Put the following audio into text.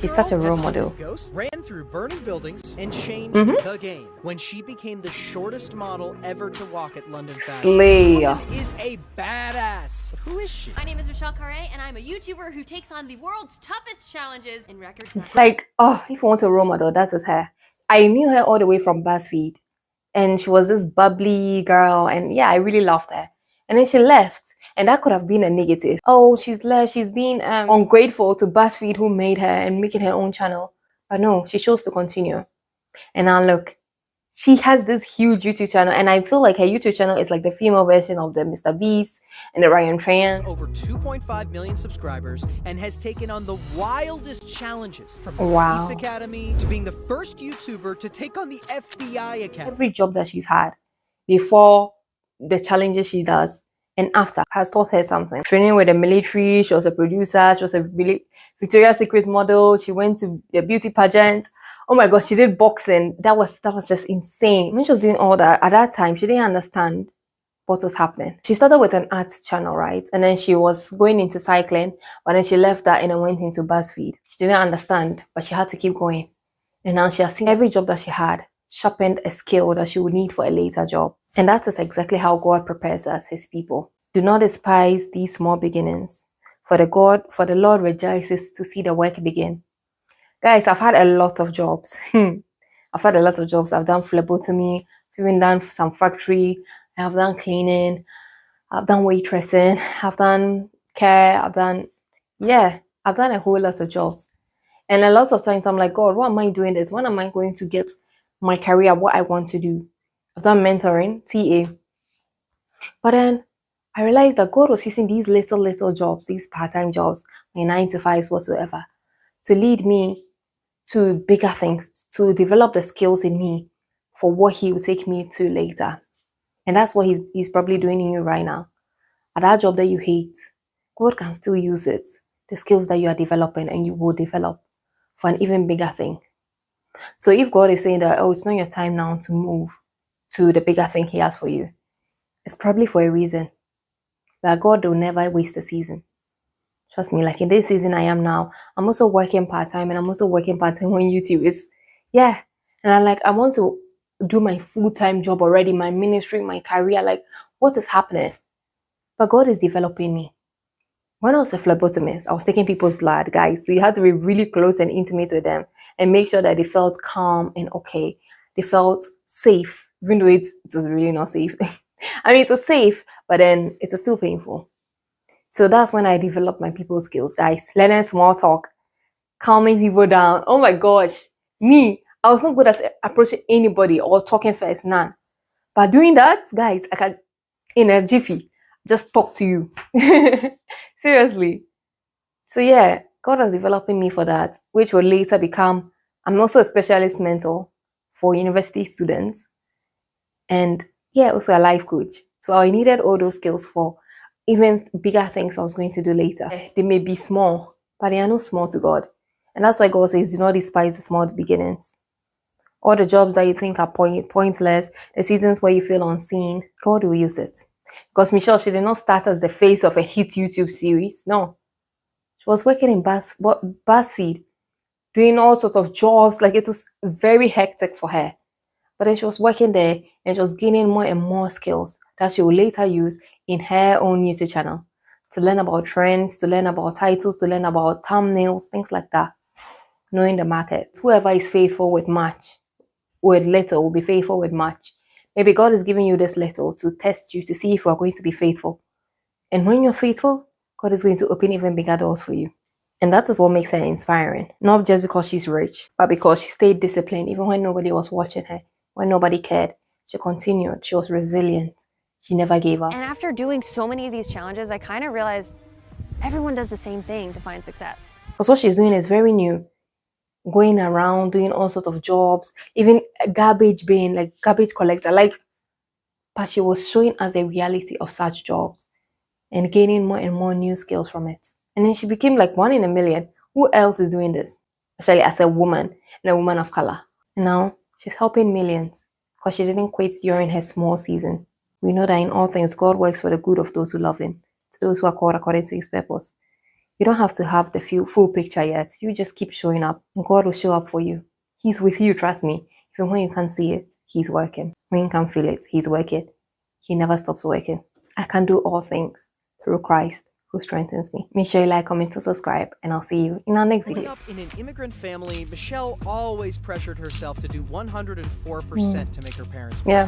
She's such a role model. Ghost ran through burning buildings and changed the game when she became the shortest model ever to walk at London Fashion. Slay. This woman is a badass. But who is she? My name is Khare, and I'm a YouTuber who takes on the world's toughest challenges in record time. Like, oh, if you want a role model, that's just her. I knew her all the way from BuzzFeed, and she was this bubbly girl, and yeah, I really loved her. And then she left, and that could have been a negative. Oh, she's left, she's been ungrateful to BuzzFeed who made her and making her own channel. But no, she chose to continue. And now look, she has this huge YouTube channel, and I feel like her YouTube channel is like the female version of the Mr. Beast and the Ryan Tran. Over 2.5 million subscribers and has taken on the wildest challenges, from the Police Academy to being the first YouTuber to take on the FBI Academy. Every job that she's had before, the challenges she does, and after, has taught her something. Training with the military, she was a producer, she was a Victoria's Secret model, she went to the beauty pageant. Oh my god, she did boxing. That was just insane. When she was doing all that, at that time, she didn't understand what was happening. She started with an arts channel, right? And then she was going into cycling, but then she left that and then went into BuzzFeed. She didn't understand, but she had to keep going. And now she has seen every job that she had, sharpened a skill that she would need for a later job. And that is exactly how God prepares us, his people. Do not despise these small beginnings, for the Lord rejoices to see the work begin. Guys, I've had a lot of jobs. I've had a lot of jobs. I've done phlebotomy, I've even done some factory, I've done cleaning, I've done waitressing, I've done care, I've done a whole lot of jobs. And a lot of times I'm like, God, why am I doing this? When am I going to get my career, what I want to do? I've done mentoring, TA. But then I realized that God was using these little jobs, these part-time jobs, my 9-to-5s whatsoever, to lead me to bigger things, to develop the skills in me for what he will take me to later. And that's what he's probably doing in you right now. At that job that you hate, God can still use it, the skills that you are developing, and you will develop for an even bigger thing. So if God is saying that, oh, it's not your time now to move to the bigger thing he has for you, it's probably for a reason. That God will never waste a season. Trust me, like in this season I am now, I'm also working part-time, and I'm also working part-time on YouTube. And I'm like, I want to do my full-time job already, my ministry, my career, like what is happening? But God is developing me. When I was a phlebotomist, I was taking people's blood, guys. So you had to be really close and intimate with them and make sure that they felt calm and okay. They felt safe, even though it was really not safe. I mean, it was safe, but then it's still painful. So that's when I developed my people skills, guys. Learning small talk, calming people down. Oh my gosh. Me, I was not good at approaching anybody or talking first, none. But doing that, guys, I can, in a jiffy, just talk to you. Seriously. So yeah, God was developing me for that, which will later become, I'm also a specialist mentor for university students. And yeah, also a life coach. So I needed all those skills for even bigger things I was going to do later. They may be small, but they are not small to God. And that's why God says, do not despise the small beginnings. All the jobs that you think are pointless, the seasons where you feel unseen, God will use it. Because Michelle, she did not start as the face of a hit YouTube series. No. She was working in BuzzFeed, doing all sorts of jobs. Like, it was very hectic for her. But then she was working there, and she was gaining more and more skills that she will later use in her own YouTube channel to learn about trends, to learn about titles, to learn about thumbnails, things like that. Knowing the market. Whoever is faithful with little will be faithful with much. Maybe God is giving you this little to test you, to see if you are going to be faithful. And when you're faithful, God is going to open even bigger doors for you. And that is what makes her inspiring. Not just because she's rich, but because she stayed disciplined even when nobody was watching her, when nobody cared. She continued. She was resilient. She never gave up. And after doing so many of these challenges, I kind of realized everyone does the same thing to find success. Because what she's doing is very new. Going around, doing all sorts of jobs, even a garbage bin, like garbage collector, but she was showing us the reality of such jobs and gaining more and more new skills from it. And then she became like 1 in a million. Who else is doing this? Especially as a woman and a woman of color. And now she's helping millions because she didn't quit during her small season. We know that in all things, God works for the good of those who love him, to those who are called according to his purpose. You don't have to have the full picture yet. You just keep showing up and God will show up for you. He's with you, trust me. Even when you can't see it, He's working. When you can't feel it, He's working. He never stops working. I can do all things through Christ who strengthens me. Make sure you like, comment, and subscribe, and I'll see you in our next video. Growing up in an immigrant family, Michelle always pressured herself to do 104% to make her parents proud. Yeah.